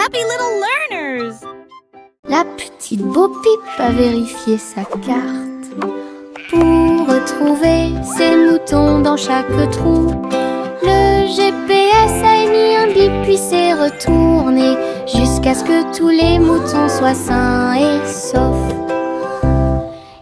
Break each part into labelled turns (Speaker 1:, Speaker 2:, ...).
Speaker 1: happy little learners.
Speaker 2: La petite Bo Peep a vérifié sa carte pour retrouver ses moutons dans chaque trou. Le GPS a émis un bip puis s'est retourné jusqu'à ce que tous les moutons soient sains et saufs.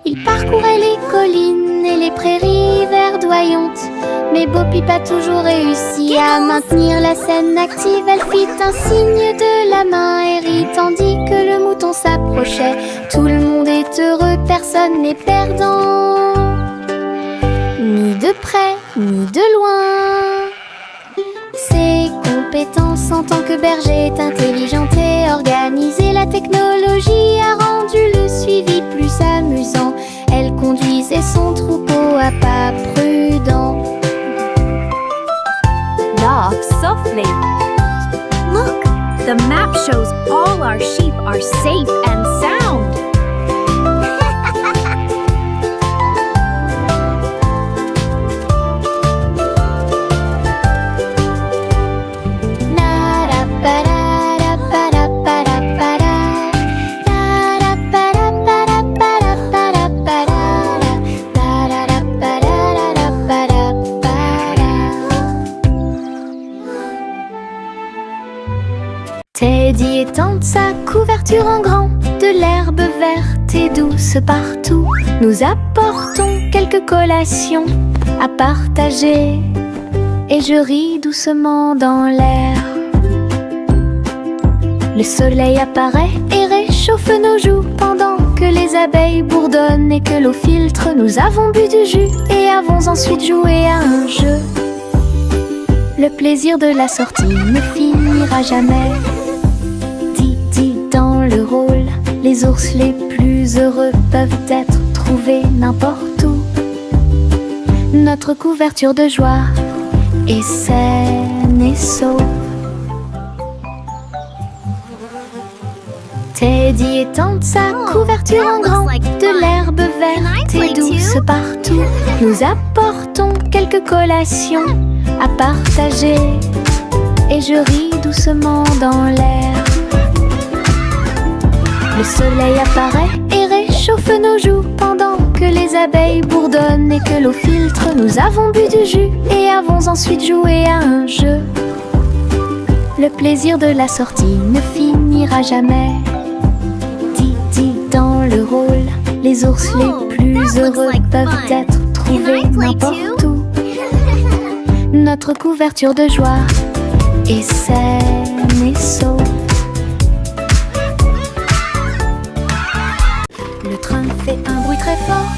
Speaker 2: Il parcourait les collines et les prairies verdoyantes, mais Bo Peep a toujours réussi à maintenir la scène active. Elle fit un signe de la main et rit tandis que le mouton s'approchait. Tout le monde est heureux, personne n'est perdant, ni de près ni de loin. Ses compétences en tant que berger est intelligente et organisée. La technologie a rendu le suivi plus amusant. Elle conduisait son troupeau à pas prudents.
Speaker 3: Walk softly. Look, the map shows all our sheep are safe and sound.
Speaker 2: Teddy étend sa couverture en grand, de l'herbe verte et douce partout. Nous apportons quelques collations à partager et je ris doucement dans l'air. Le soleil apparaît et réchauffe nos joues pendant que les abeilles bourdonnent et que l'eau filtre. Nous avons bu du jus et avons ensuite joué à un jeu. Le plaisir de la sortie ne finira jamais. Dans le rôle, les ours les plus heureux peuvent être trouvés n'importe où. Notre couverture de joie est saine et sauve. Teddy étend sa couverture en grand, de l'herbe verte et douce partout. Nous apportons quelques collations à partager et je ris doucement dans l'air. Le soleil apparaît et réchauffe nos joues pendant que les abeilles bourdonnent et que l'eau filtre. Nous avons bu du jus et avons ensuite joué à un jeu. Le plaisir de la sortie ne finira jamais. Didi dans le rôle, les ours les plus heureux peuvent être trouvés n'importe où. Notre couverture de joie est saine et sauve. Le train fait un bruit très fort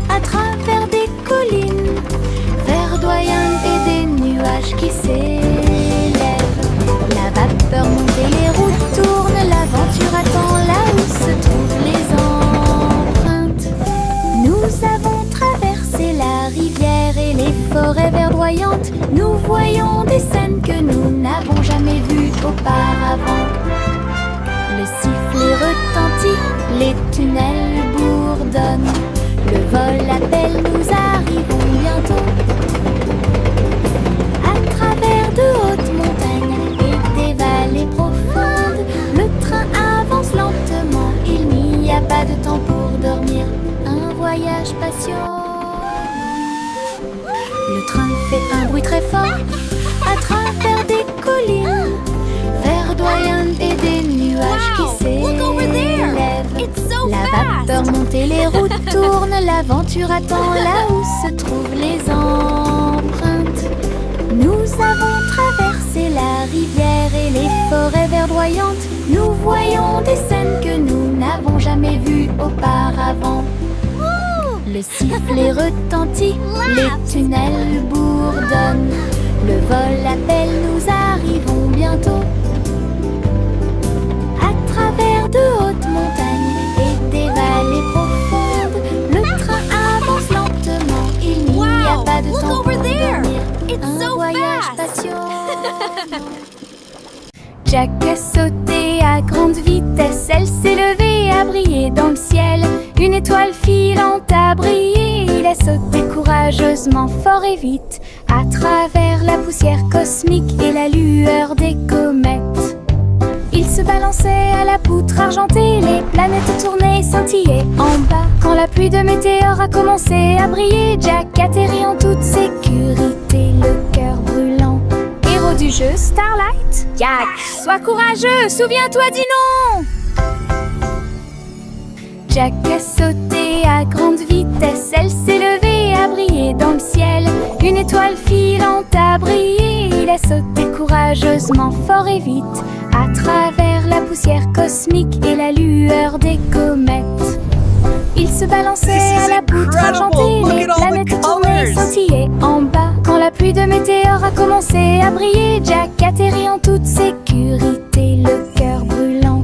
Speaker 2: à travers des collines verdoyantes et des nuages qui s'élèvent. La vapeur monte et les routes tournent, l'aventure attend là où se trouvent les empreintes. Nous avons traversé la rivière et les forêts verdoyantes. Nous voyons des scènes que nous n'avons jamais vues auparavant. Le sifflet retentit, les tunnels bourdonnent. Le vol appelle, nous arrivons bientôt. À travers de hautes montagnes et des vallées profondes, le train avance lentement. Il n'y a pas de temps pour dormir, un voyage patient. Le train fait un bruit très fort à travers des collines verdoyantes et des nuages qui s'élèvent. La vapeur monte et les routes tournent, l'aventure attend là où se trouvent les empreintes. Nous avons traversé la rivière et les forêts verdoyantes. Nous voyons des scènes que nous n'avons jamais vues auparavant. Le sifflet retentit, les tunnels bourdonnent. Le vol appelle, nous arrivons bientôt. À travers de hautes montagnes et des vallées profondes, le train avance lentement. Il n'y a pas de temps pour dormir, un voyage patient. Jack a sauté à grande vitesse, elle s'est levée à briller dans le ciel. Une étoile filante a brillé, il a sauté courageusement, fort et vite, à travers la poussière cosmique et la lueur des comètes. Il se balançait à la poutre argentée, les planètes tournaient, scintillaient en bas. Quand la pluie de météores a commencé à briller, Jack atterrit en toute sécurité, le cœur brûlant. Héros du jeu Starlight, Jack, sois courageux, souviens-toi du nom. Jack a sauté à grande vitesse, elle s'est levée à briller dans le ciel. Une étoile filante a brillé, il a sauté courageusement, fort et vite, à travers la poussière cosmique et la lueur des comètes. Il se balançait à la poutre argentée, les planètes tournaient, scintillaient en bas. Quand la pluie de météores a commencé à briller, Jack atterrit en toute sécurité, le cœur brûlant.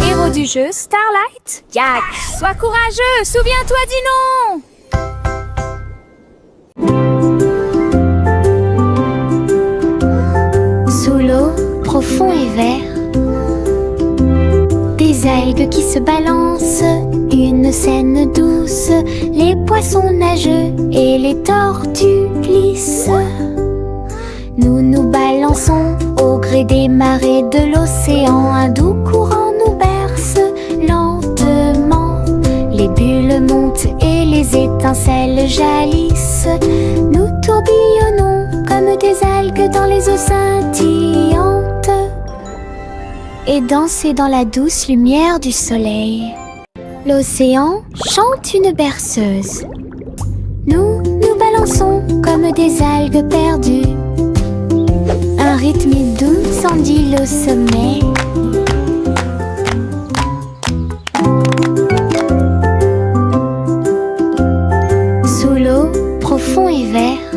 Speaker 2: Héros du jeu Starlight, Jack, sois courageux, souviens-toi du nom. Sous l'eau, profond et vert, des algues qui se balancent, une scène douce, les poissons nageux et les tortues glissent. Nous nous balançons au gré des marées de l'océan, un doux courant nous berce lentement. Les bulles montent et les étincelles jaillissent. Nous tourbillonnons comme des algues dans les eaux scintillantes et danser dans la douce lumière du soleil. L'océan chante une berceuse. Nous nous balançons comme des algues perdues. Un rythme doux s'endile au sommet. Sous l'eau, profond et vert,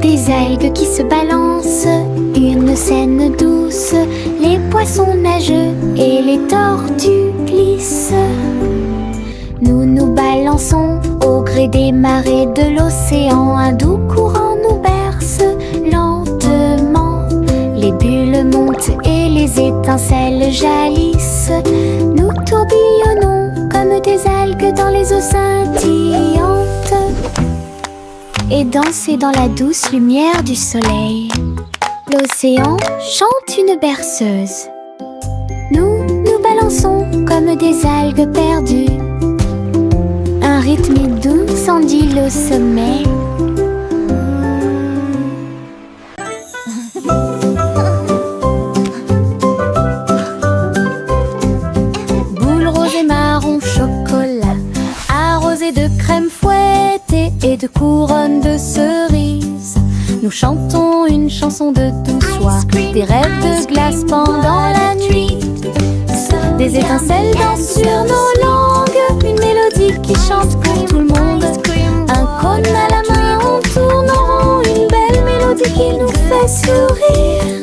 Speaker 2: des algues qui se balancent, une scène douce, les poissons nageux et les tortues glissent. Nous nous balançons au gré des marées de l'océan, un doux courant nous berce lentement. Les bulles montent et les étincelles jaillissent. Nous tourbillonnons comme des algues dans les eaux scintillantes et danser dans la douce lumière du soleil. L'océan chante une berceuse. Nous nous balançons comme des algues perdues. Un rythme doux s'endile au sommet. Boule rose et marron chocolat, arrosée de crème fouettée et de couronnes de cerises. Nous chantons une chanson de douce soie, des rêves de glace pendant la nuit. Des étincelles dansent sur nos langues, une mélodie qui chante pour tout le monde. Un cône à la main, on tourne en rond, une belle mélodie qui nous fait sourire.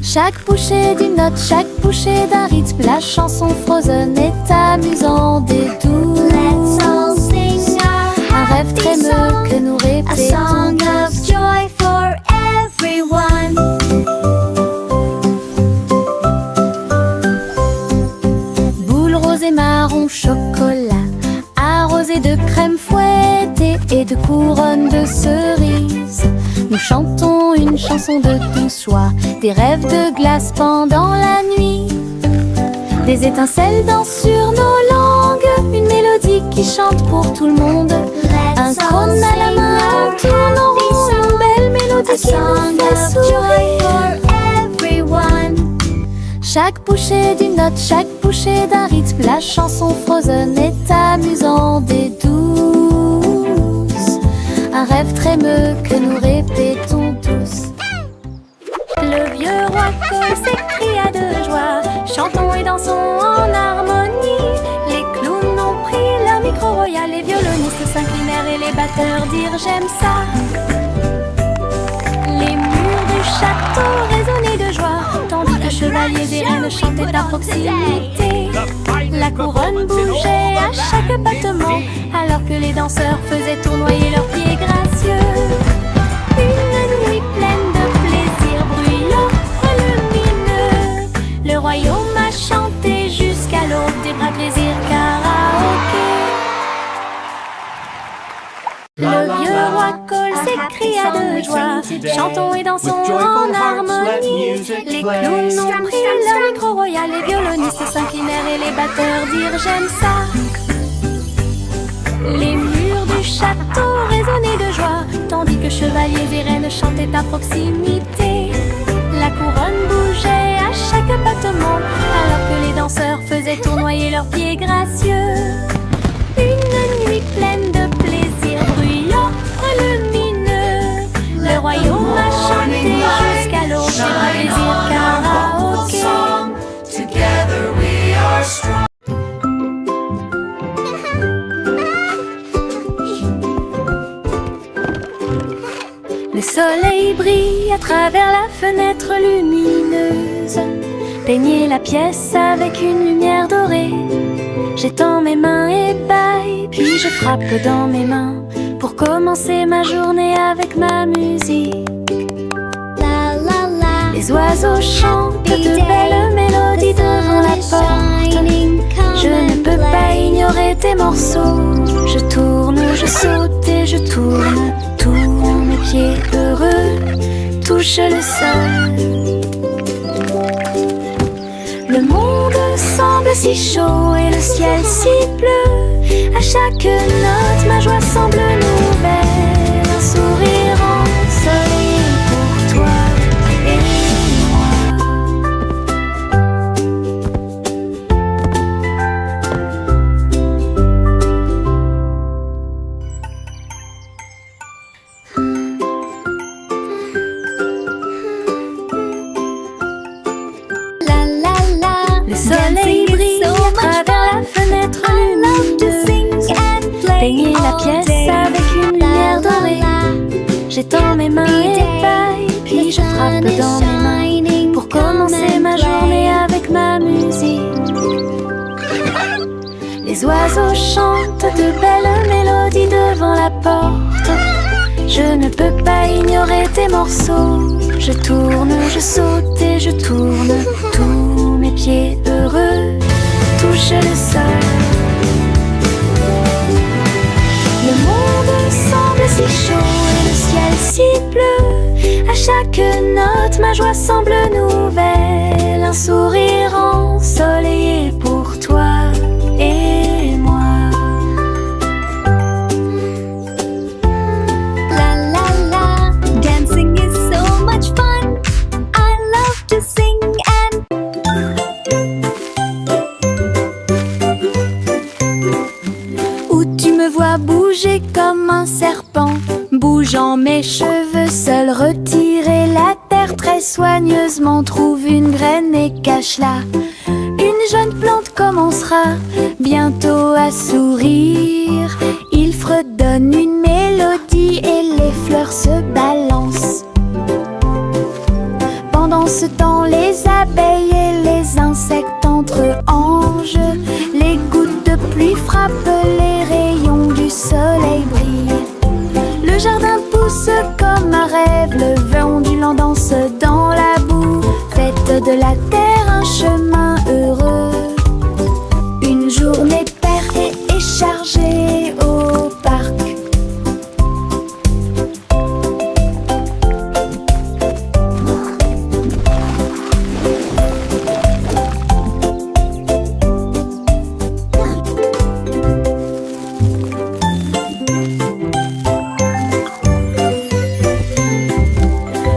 Speaker 2: Chaque bouchée d'une note, chaque bouchée d'un rythme, la chanson Frozen est amusante et douce. Un rêve trémeux que nous répétons. A song of joy for everyone. Boule rose et marron chocolat, arrosée de crème fouettée et de couronnes de cerises. Nous chantons une chanson de douce soie, des rêves de glace pendant la nuit. Des étincelles dansent sur nos langues, une mélodie qui chante pour tout le monde. Un cône à la main, on tourne en rond, une belle mélodie qui nous fait sourire. Chaque bouchée d'une note, chaque bouchée d'un rythme, la chanson Frozen est amusante et douce. Un rêve trémeux que nous répétons tous. Le vieux roi Cole s'écria de joie, chantons et dansons en harmonie. Les clowns ont pris leur micro royal, les violonistes s'inclinèrent et les batteurs dirent j'aime ça. Les murs du château résonnaient de joie, tandis que chevaliers et reines chantaient à proximité. La couronne bougeait à chaque battement, alors que les danseurs faisaient tournoyer leurs pieds gracieux. Une nuit pleine de plaisir bruyant, lumineux. Le royaume a chanté jusqu'à l'aube des bras plaisir karaoké. Le vieux roi Cole s'écria de
Speaker 3: joie. Chantons et dansons en harmonie. Les clowns ont pris leur micro royal, les violonistes s'inclinèrent et les batteurs dirent j'aime ça. Les murs du château résonnaient de joie, tandis que chevaliers et reines chantaient à proximité. La couronne bougeait à chaque battement, alors que les danseurs faisaient tournoyer leurs pieds gracieux. Une nuit pleine de plaisir, bruyant, lumineux. Le royaume a chanté jusqu'à l'aube, c'est un plaisir karaoké. Together we are strong. Le soleil brille à travers la fenêtre lumineuse. Peignez la pièce avec une lumière dorée. J'étends mes mains et bâille, puis je frappe dans mes mains pour commencer ma journée avec ma musique.
Speaker 2: La la la.
Speaker 3: Les oiseaux chantent de belles mélodies devant la porte. Je ne peux pas ignorer tes morceaux. Je tourne, je saute et je tourne. Tous mes pieds heureux touchent le sol. Le monde semble si chaud et le ciel si bleu. À chaque note, ma joie semble nouvelle. Un sourire ensoleillé pour toi et moi.
Speaker 2: La la la.
Speaker 3: Le soleil brille à travers la fenêtre lumineuse. Peignez la pièce avec une lumière dorée. J'étends mes mains et bâille, puis je frappe dans mes mains pour commencer ma journée avec ma musique. Les oiseaux chantent de belles mélodies devant la porte. Je ne peux pas ignorer tes morceaux. Je tourne, je saute et je tourne. Tous mes pieds heureux touchent le sol. Le monde semble si chaud et le ciel si bleu. À chaque note, ma joie semble nouvelle. Un sourire ensoleillé pour toi et moi.
Speaker 2: La la la.
Speaker 3: Dancing is so much fun. I love to sing and où tu me vois bouger comme un serpent, bougeant mes cheveux, seul retirer la terre très soigneusement, trouve une graine et cache-la. Une jeune plante commencera bientôt à sourire. Il fredonne une mélodie et les fleurs se balancent. Pendant ce temps, les abeilles et les insectes entre anges. Les gouttes de pluie frappent, les rayons du soleil brillent. Le jardin pousse comme un rêve, le vent ondulant danse dans la boue. Faites de la terre un chemin heureux. Une journée paire et chargée au parc.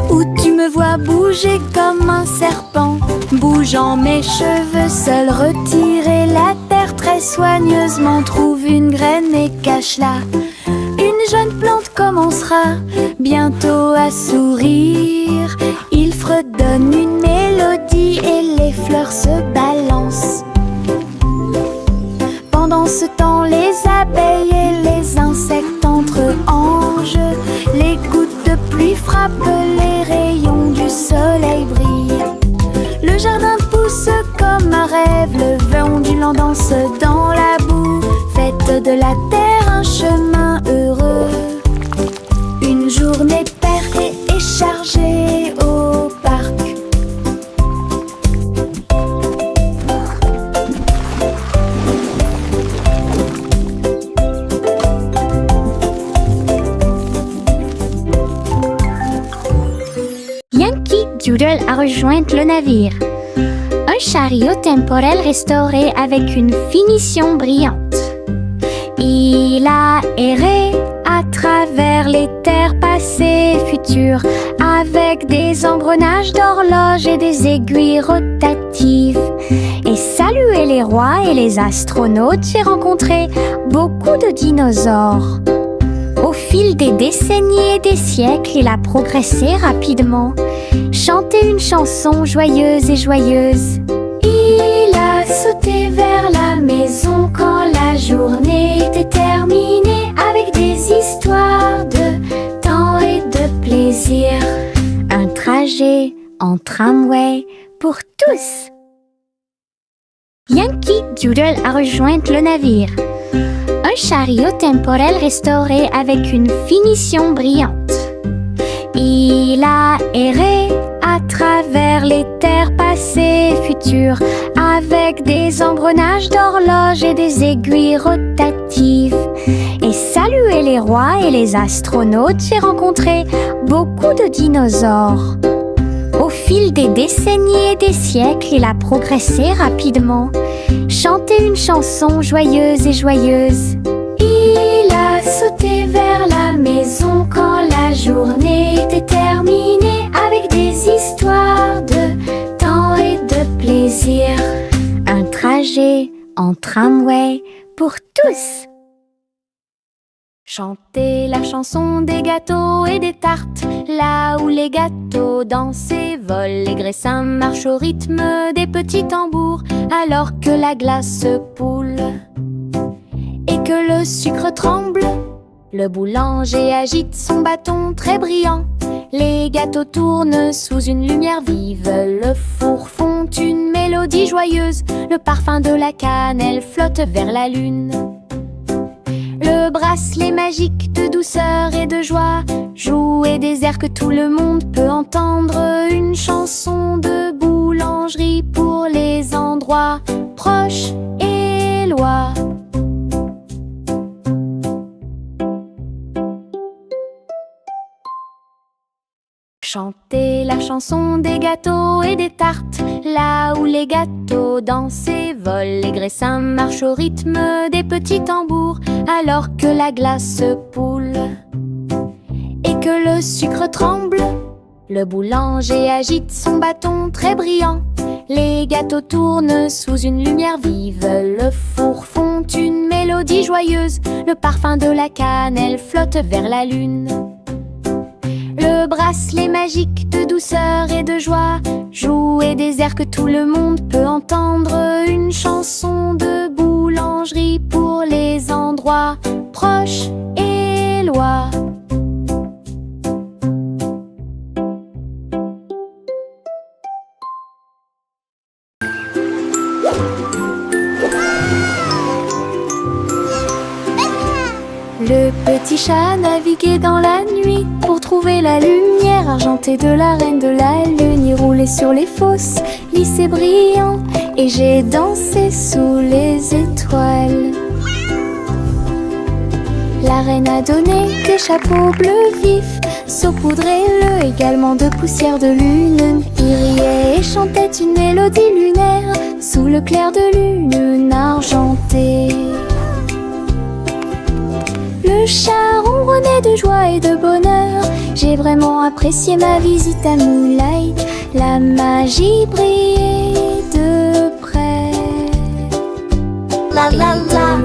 Speaker 3: Où tu me vois bouger comme un serpent, bougeant mes cheveux, seul retirer la terre très soigneusement, trouve une graine et cache-la. Une jeune plante commencera bientôt à sourire. Il fredonne une mélodie et les fleurs se balancent. Pendant ce temps, les abeilles et les insectes entre anges. Les gouttes de pluie frappent, les rayons du soleil brillent. Le jardin pousse comme un rêve, le vent ondulant danse dans la boue. Faites de la terre un chemin heureux. Une journée paire et chargée au parc.
Speaker 2: Doodle a rejoint le navire. Un chariot temporel restauré avec une finition brillante. Il a erré à travers les terres passées et futures, avec des engrenages d'horloges et des aiguilles rotatives. Et salué les rois et les astronautes, j'ai rencontré beaucoup de dinosaures. Au fil des décennies et des siècles, il a progressé rapidement, chanté une chanson joyeuse et joyeuse. Il a sauté vers la maison quand la journée était terminée, avec des histoires de temps et de plaisir. Un trajet en tramway pour tous. Yankee Doodle a rejoint le navire. Un chariot temporel restauré avec une finition brillante. Il a erré à travers les terres passées et futures, avec des engrenages d'horloges et des aiguilles rotatives. Et salué les rois et les astronautes, j'ai rencontré beaucoup de dinosaures. Au fil des décennies et des siècles, il a progressé rapidement, chanté une chanson joyeuse et joyeuse. Il a sauté vers la maison quand la journée était terminée, avec des histoires de temps et de plaisir. Un trajet en tramway pour tous. Chantez la chanson des gâteaux et des tartes, là où les gâteaux dansent et volent. Les graissins marchent au rythme des petits tambours, alors que la glace poule et que le sucre tremble. Le boulanger agite son bâton très brillant. Les gâteaux tournent sous une lumière vive. Le four fond une mélodie joyeuse. Le parfum de la cannelle flotte vers la lune. Le bracelet magique de douceur et de joie jouer des airs que tout le monde peut entendre. Une chanson de boulangerie pour les endroits proches et loin. Chantez la chanson des gâteaux et des tartes, là où les gâteaux dansent et volent. Les graissins marchent au rythme des petits tambours, alors que la glace poule et que le sucre tremble. Le boulanger agite son bâton très brillant. Les gâteaux tournent sous une lumière vive. Le four fond une mélodie joyeuse. Le parfum de la cannelle flotte vers la lune. Le bracelet magique de douceur et de joie jouer des airs que tout le monde peut entendre. Une chanson de boulangerie pour les endroits proches et loin. Le petit chat naviguait dans la nuit pour trouver la lumière argentée de la reine de la lune. Il roulait sur les fosses, lisse et brillant, et j'ai dansé sous les étoiles. La reine a donné des chapeaux bleus vifs, saupoudrez-le également de poussière de lune. Il riait et chantait une mélodie lunaire sous le clair de lune argentée. Le chat ronronnait de joie et de bonheur. J'ai vraiment apprécié ma visite à Moonlight. La magie brillait de près.
Speaker 1: La la la,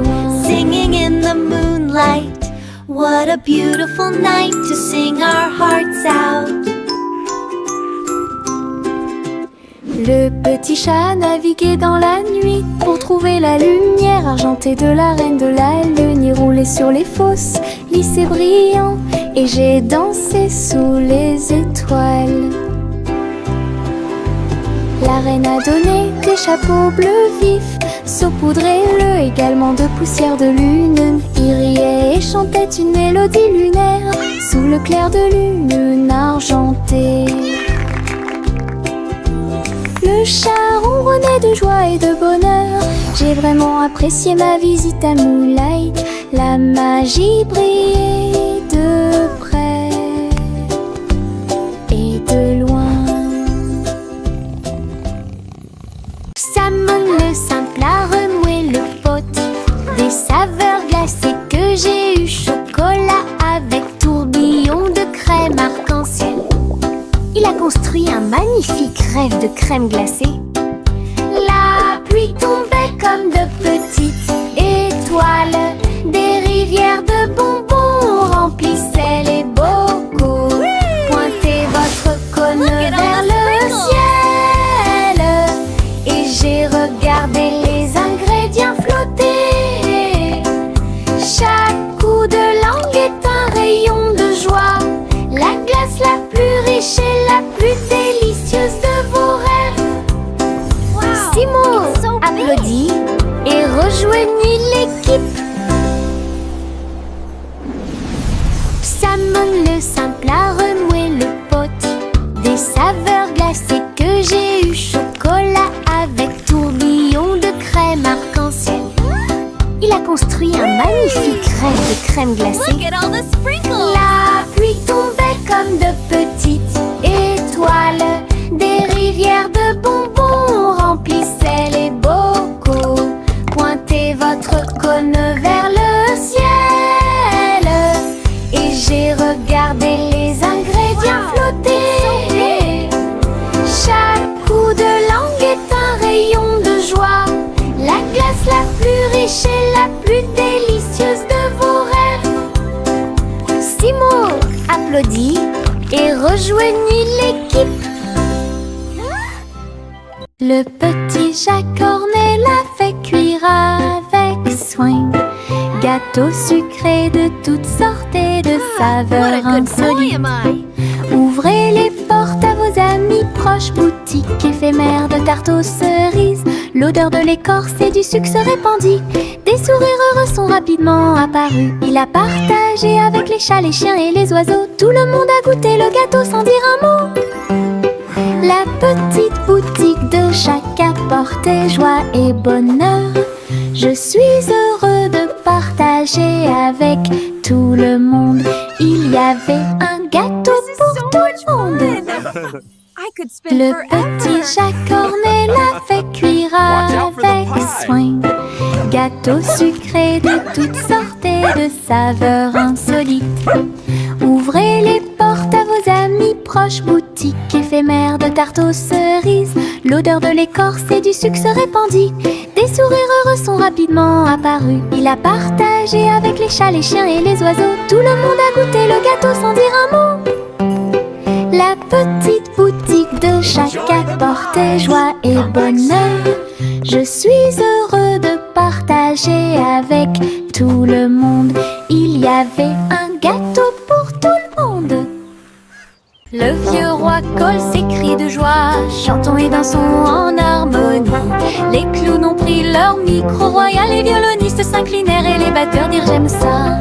Speaker 1: singing in the moonlight. What a beautiful night to sing our hearts out.
Speaker 2: Le petit chat naviguait dans la nuit pour trouver la lumière argentée de la reine de la lune. Il roulait sur les fosses, lisse et brillant, et j'ai dansé sous les étoiles. La reine a donné des chapeaux bleus vifs, saupoudrez-le également de poussière de lune. Il riait et chantait une mélodie lunaire sous le clair de lune argentée. Le chat ronronnait de joie et de bonheur. J'ai vraiment apprécié ma visite à Moonlight. La magie brillait de près et de loin. construit un magnifique rêve de crème glacée. La pluie tombait comme de petites étoiles. Des rivières de bonbons remplissaient les bocaux. Pointez votre cône vers le ciel et j'ai regardé les ingrédients flotter. Chaque coup de langue est un rayon de joie. La glace la plus riche et la plus délicieuse de vos rêves. Simo applaudit et rejoignit l'équipe. Simon le simple a renoué le pot. Des saveurs glacées que j'ai eu. Chocolat avec tourbillon de crème arc-en-ciel. Il a construit un magnifique rêve de crème glacée. La pluie tombait comme de petites étoiles. Des rivières de bonbons remplissaient les bocaux. Pointez votre cône vers le ciel et j'ai regardé les ingrédients flotter. Chaque coup de langue est un rayon de joie. La glace la plus riche et la plus délicieuse de vos rêves. Simo applaudit et rejoignit l'équipe. Le petit Jacques Cornet l'a fait cuire avec soin. Gâteau sucré de toutes sortes et de saveurs insolites. Ouvrez les portes à vos amis proches. Boutique éphémère de tarte aux cerises. L'odeur de l'écorce et du sucre se répandit. Des sourires heureux sont rapidement apparus. Il a partagé avec les chats, les chiens et les oiseaux. Tout le monde a goûté le gâteau sans dire un mot. La petite boutique de Jacques apportait joie et bonheur. Je suis heureux de partager avec tout le monde. Il y avait un gâteau pour tout le monde. Le petit Jacques Cornet l'a fait cuire avec soin. Gâteau sucré de toutes sortes et de saveurs insolites. Ouvrez les portes à vos amis proches. Boutique éphémère de tarte aux cerises. L'odeur de l'écorce et du sucre se répandit. Des sourires heureux sont rapidement apparus. Il a partagé avec les chats, les chiens et les oiseaux. Tout le monde a goûté le gâteau sans dire un mot. La petite boutique de Jacques apportait joie et bonheur. Je suis heureux de partager avec tout le monde. Il y avait un gâteau pour tout le monde. Le vieux roi colle ses cris de joie. Chantons et dansons en harmonie. Les clowns ont pris leur micro royal. Les violonistes s'inclinèrent et les batteurs dirent j'aime ça.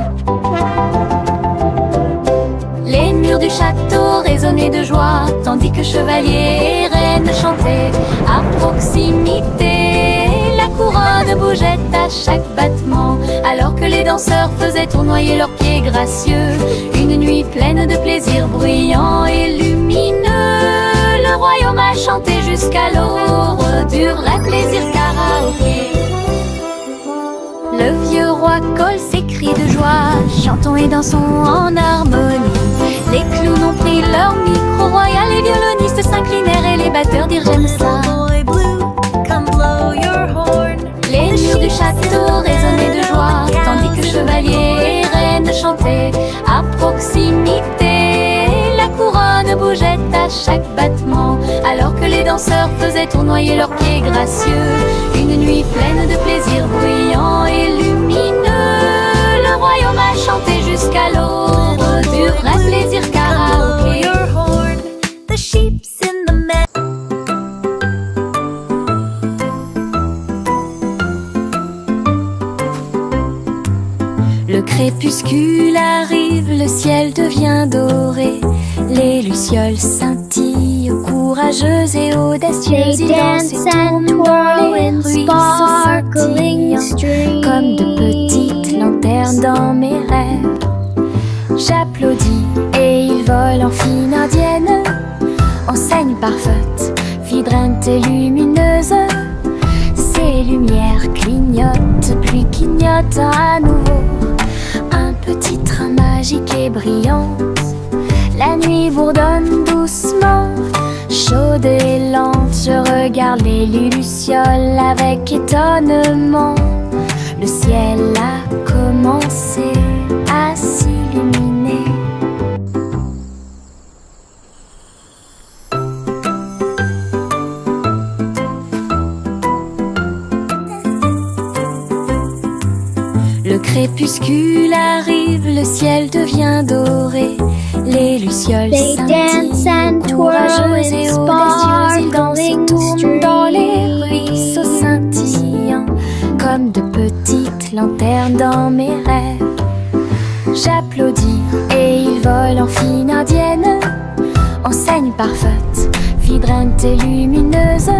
Speaker 2: Les murs du château résonnaient de joie, tandis que chevaliers et reines chantaient à proximité. La couronne bougeait à chaque battement, alors que les danseurs faisaient tournoyer leurs pieds gracieux. Une nuit pleine de plaisir bruyant et lumineux. Le royaume a chanté jusqu'à l'aube du vrai plaisir karaoké. Le vieux roi colle ses cris de joie. Chantons et dansons en harmonie. Les clowns ont pris leur micro royal. Les violonistes s'inclinèrent et les batteurs dirent j'aime ça. Les murs du château résonnaient de joie, tandis que chevaliers et reines chantaient à proximité. La couronne bougeait à chaque battement, alors que les danseurs faisaient tournoyer leurs pieds gracieux. Une nuit pleine de plaisir bruyant et lumineux. Le royaume a chanté jusqu'à l'aube du vrai plaisir karaoké. Le crépuscule arrive, le ciel devient doré. Les lucioles scintillent, courageuses et audacieuses. Ils dansent et tournent les ruisseaux scintillants, comme de petites lanternes dans mes rêves. J'applaudis et ils volent en fine indienne. Enseigne parfaite, vibrante et lumineuse. Ces lumières clignotent, puis clignotent à nouveau. Un petit train magique et brillant. La nuit bourdonne doucement.
Speaker 3: regarde les lucioles avec étonnement. Le ciel a commencé à s'illuminer. Le crépuscule arrive, le ciel devient doré. Les lucioles scintillent, courageuses et audacieuses, ils dansent et tournent dans les ruisseaux scintillants, comme de petites lanternes dans mes rêves. J'applaudis et ils volent en file indienne, enseigne parfaite, vibrante et lumineuse.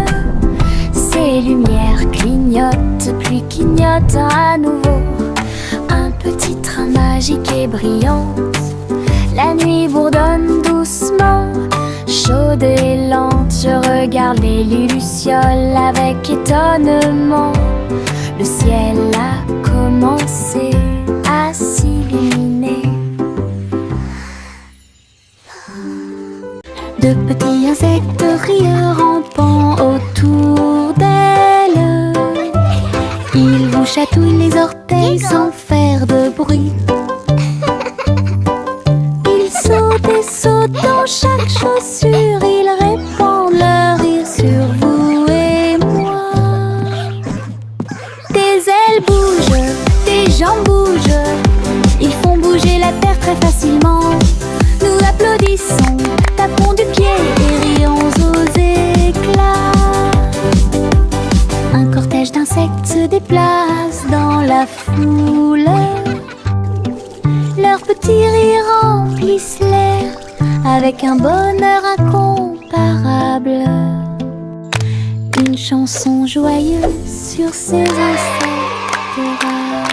Speaker 3: Ces lumières clignotent, puis clignotent à nouveau. Un petit train magique et brillant. La nuit bourdonne doucement, chaude et lente. Je regarde les lucioles avec étonnement. Le ciel a commencé à s'illuminer. De petits insectes rieurs rampant autour d'elle. Ils vous chatouillent les orteils sans faire de bruit. Ils sautent dans chaque chaussure, ils répandent leur rire sur vous et moi. Des ailes bougent, des jambes bougent, ils font bouger la terre très facilement. Nous applaudissons, tapons du pied et rions aux éclats. Un cortège d'insectes se déplace dans la foule. Leurs petits rires remplissent l'air avec un bonheur incomparable. Une chanson joyeuse sur ces insectes rares.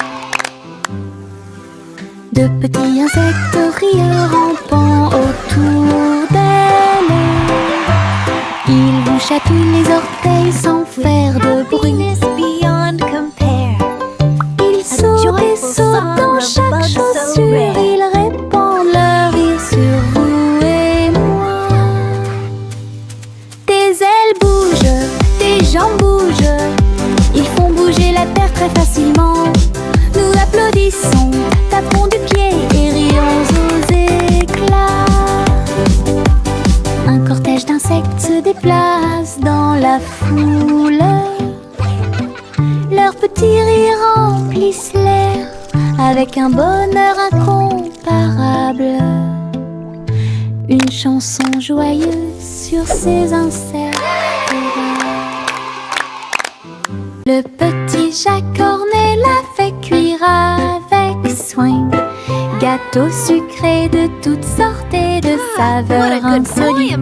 Speaker 3: De petits insectes rieurs rampant autour d'elle. Ils vous chatouillent les orteils sans faire de bruit. Ils sautent et sautent dans chaque chaussure, ils répandent leur rire sur vous et moi. Des ailes bougent, des jambes bougent, ils font bouger la terre très facilement. Nous applaudissons, tapons du pied et rions aux éclats. Un cortège d'insectes se déplace dans la foule. Leurs petits rires remplissent l'air avec un bonheur incomparable. Une chanson joyeuse sur ces insectes rares. Le petit Jacques Ornet l'a fait cuire avec soin. Gâteaux sucrés de toutes sortes et de saveurs insolites.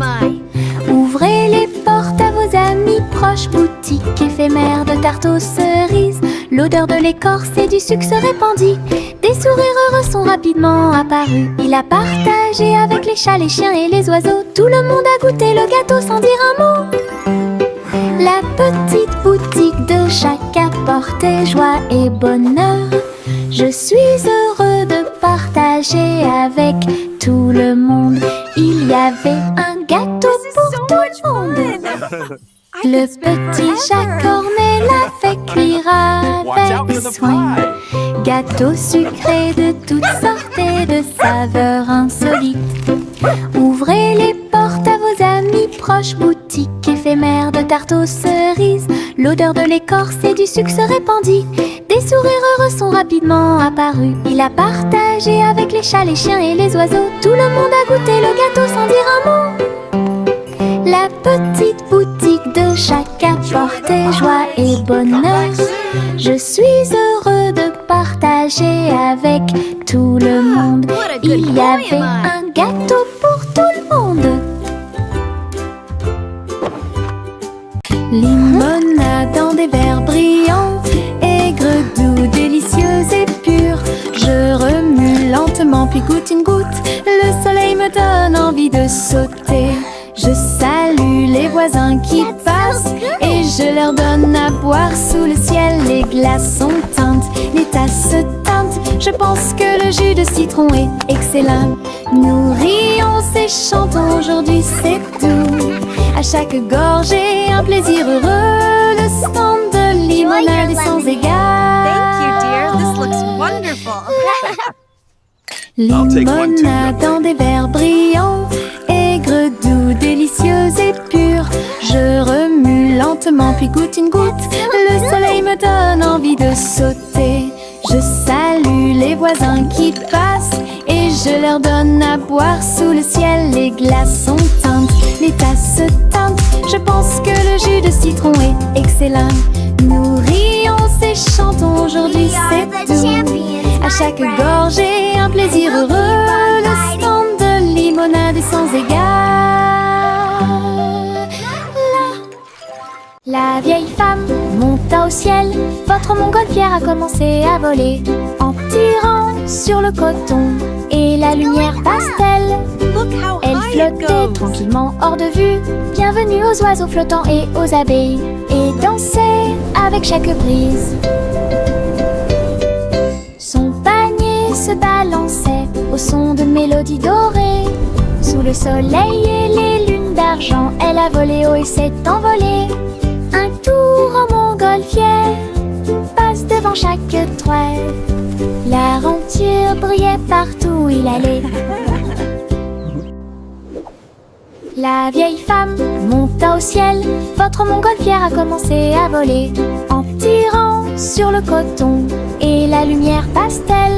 Speaker 3: Ouvrez les portes à vos amis proches, boutique éphémère de tarte aux cerises. L'odeur de l'écorce et du sucre se répandit. Des sourires heureux sont rapidement apparus. Il a partagé avec les chats, les chiens et les oiseaux. Tout le monde a goûté le gâteau sans dire un mot. La petite boutique de Jacques apportait joie et bonheur. Je suis heureux de partager avec tout le monde. Il y avait un gâteau pour tout le monde. Le petit Jacques Ornet l'a fait cuire avec soin. Gâteau sucré de toutes sortes et de saveurs insolites. Ouvrez les portes à vos amis proches, boutique éphémère de tarte aux cerises. L'odeur de l'écorce et du sucre se répandit. Des sourires heureux sont rapidement apparus. Il a partagé avec les chats, les chiens et les oiseaux. Tout le monde a goûté le gâteau sans dire un mot. La petite boutique de Jacques apportait joie et bonheur. Je suis heureux de partager avec tout le monde. Il y avait un gâteau pour tout le monde. Limonade dans des verres brillants, aigre, doux, délicieuse et pure. Je remue lentement puis goûte une goutte. Le soleil me donne envie de sauter. Je salue les voisins qui passent et je leur donne à boire sous le ciel. Les glaçons teintent, les tasses se teintent. Je pense que le jus de citron est excellent. Nous rions et chantons aujourd'hui, c'est tout. À chaque gorgée, un plaisir heureux. Le stand de limonade est sans égal.
Speaker 4: Thank you, dear. This looks wonderful.
Speaker 3: Limonade dans des verres brillants, aigre, doux, délicieuse et pure. Je remue lentement puis goûte une goutte. Le soleil me donne envie de sauter. Je salue les voisins qui passent et je leur donne à boire sous le ciel. Les glaçons teintent, les tasses se teintent. Je pense que le jus de citron est excellent. Nous rions et chantons aujourd'hui, c'est tout. À chaque gorgée, un plaisir heureux. Le stand de limonade est sans égal. La vieille femme monta au ciel. Votre montgolfière a commencé à voler en tirant sur le coton et la lumière pastel. Elle flottait tranquillement hors de vue. Bienvenue aux oiseaux flottants et aux abeilles, et dansait avec chaque brise. Son panier se balançait au son de mélodies dorées. Sous le soleil et les lunes d'argent, elle a volé haut et s'est envolée. Un tour en montgolfière passe devant chaque trait. La renture brillait partout où il allait. La vieille femme monta au ciel. Votre montgolfière a commencé à voler en tirant sur le coton et la lumière pastel.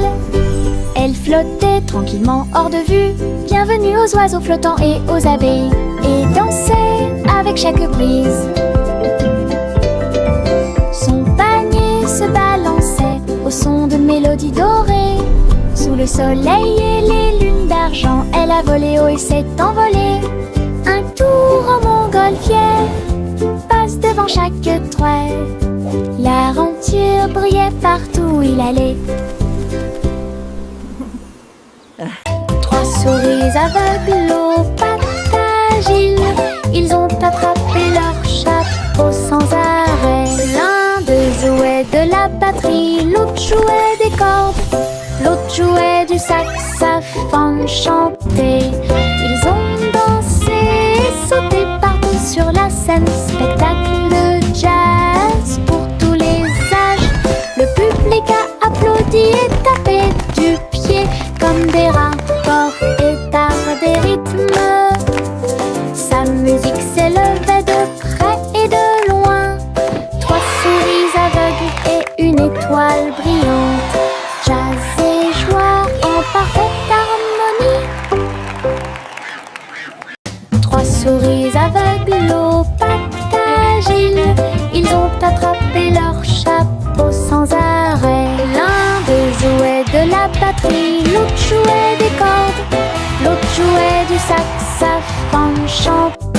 Speaker 3: Elle flottait tranquillement hors de vue. Bienvenue aux oiseaux flottants et aux abeilles, et dansait avec chaque brise. Son panier se balançait au son de mélodies dorées. Sous le soleil et les lunes d'argent, elle a volé haut et s'est envolée. Un tour en montgolfière passe devant chaque trait. La renture brillait partout où il allait. Trois souris aveugles aux pattes agiles, ils ont attrapé leur chapeau sans arrêt. L'un d'eux jouait de la batterie, l'autre jouait des cordes, l'autre jouait du saxophone chanté. Ils ont dansé et sauté partout sur la scène. Spectacle de jazz pour tous les âges. Le public a applaudi et tapé du pied comme des rapports et d'art des rythmes. Sa musique s'élevait de près et de loin. Trois souris aveugles et une étoile brillante. Jazz et joie en parfaite harmonie. Trois souris aveugles aux pattes agiles, ils ont attrapé leur chapeau sans arrêt. L'un d'eux jouait de la batterie, l'autre jouait des cordes, l'autre jouait du saxophone chanté.